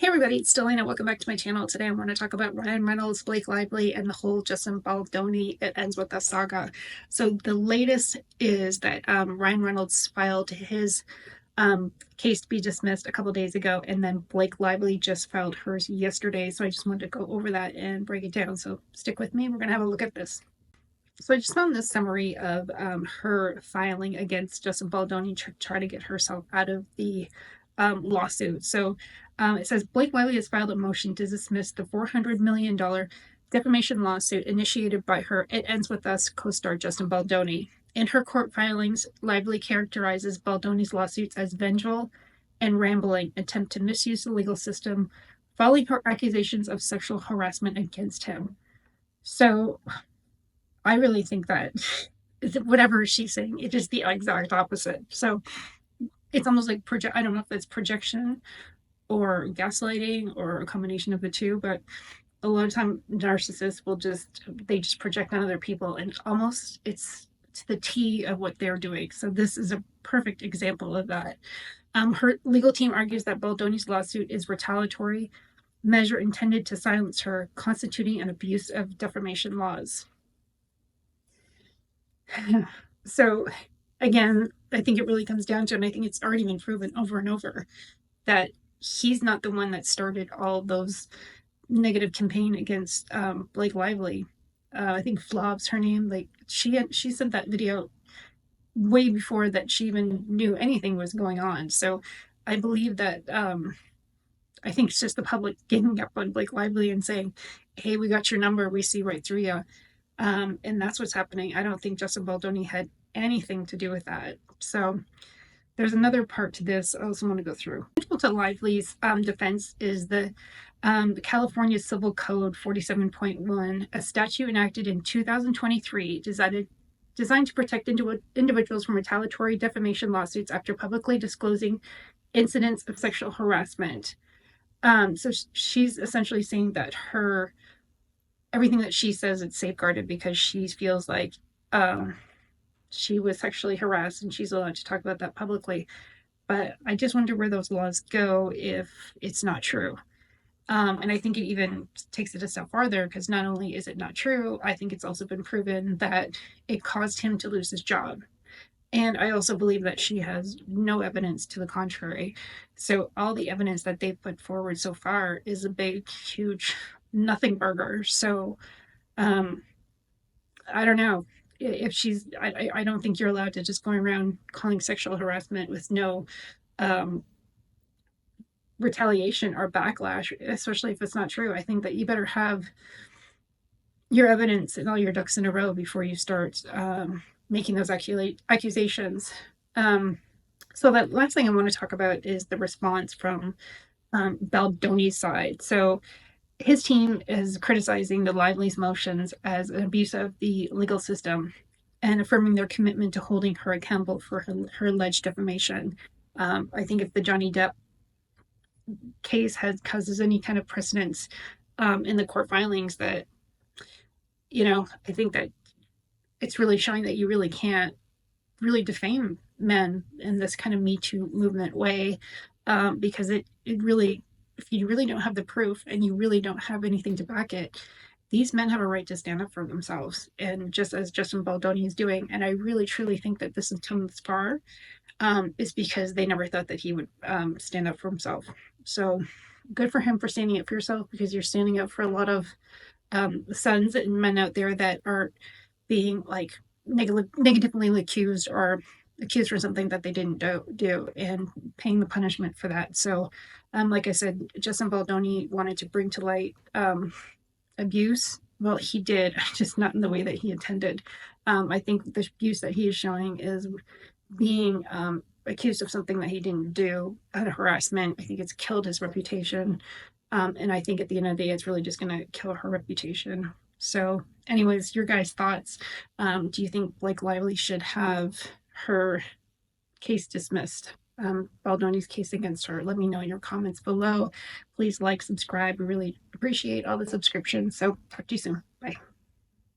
Hey everybody, it's Delana. Welcome back to my channel. Today I want to talk about Ryan Reynolds, Blake Lively, and the whole Justin Baldoni It Ends With Us saga. So the latest is that Ryan Reynolds filed his case to be dismissed a couple days ago, and then Blake Lively just filed hers yesterday. So I just wanted to go over that and break it down. So stick with me. We're going to have a look at this. So I just found this summary of her filing against Justin Baldoni to try to get herself out of the lawsuit. So it says Blake Lively has filed a motion to dismiss the $400 million defamation lawsuit initiated by her It Ends With Us co-star Justin Baldoni. In her court filings, Lively characterizes Baldoni's lawsuits as vengeful and rambling attempt to misuse the legal system following her accusations of sexual harassment against him. So I really think that whatever she's saying, it is the exact opposite. So it's almost like I don't know if it's projection or gaslighting or a combination of the two, but a lot of time narcissists will just project on other people, and almost it's to the T of what they're doing. So this is a perfect example of that. Her legal team argues that Baldoni's lawsuit is retaliatory measure intended to silence her, constituting an abuse of defamation laws. So again, I think it really comes down to, and I think it's already been proven over and over, that he's not the one that started all those negative campaign against Blake Lively. I think Flob's her name. Like she sent that video way before that she even knew anything was going on. So I believe that I think it's just the public ganging up on Blake Lively and saying, "Hey, we got your number. We see right through you." And that's what's happening. I don't think Justin Baldoni had anything to do with that. So there's another part to this I also want to go through. Central to Lively's defense is the California Civil Code 47.1, a statute enacted in 2023 designed to protect individuals from retaliatory defamation lawsuits after publicly disclosing incidents of sexual harassment. So she's essentially saying that everything that she says, it's safeguarded because she feels like she was sexually harassed and she's allowed to talk about that publicly. But I just wonder where those laws go if it's not true. And I think it even takes it a step farther, because not only is it not true, I think it's also been proven that it caused him to lose his job. And I also believe that she has no evidence to the contrary. So all the evidence that they've put forward so far is a big, huge nothing burger. So I don't know if she's I don't think you're allowed to just go around calling sexual harassment with no retaliation or backlash, especially if it's not true. I think that you better have your evidence and all your ducks in a row before you start making those accusations. So that last thing I want to talk about is the response from Baldoni's side. So his team is criticizing the Lively's motions as an abuse of the legal system and affirming their commitment to holding her accountable for her alleged defamation. I think if the Johnny Depp case causes any kind of precedence in the court filings, that, I think that it's really showing that you really can't really defame men in this kind of Me Too movement way, because it really, if you really don't have the proof and you really don't have anything to back it, these men have a right to stand up for themselves, and just as Justin Baldoni is doing. And I really truly think that this has come this far is because they never thought that he would stand up for himself. So good for him for standing up for yourself, because you're standing up for a lot of sons and men out there that are being like negatively accused or accused for something that they didn't do, and paying the punishment for that. So like I said, Justin Baldoni wanted to bring to light abuse. Well, he did, just not in the way that he intended. I think the abuse that he is showing is being accused of something that he didn't do, out of harassment. I think it's killed his reputation. And I think at the end of the day, it's really just going to kill her reputation. So anyways, your guys' thoughts. Do you think Blake Lively should have her case dismissed? Baldoni's case against her? Let me know in your comments below. Please like, subscribe. We really appreciate all the subscriptions. So talk to you soon.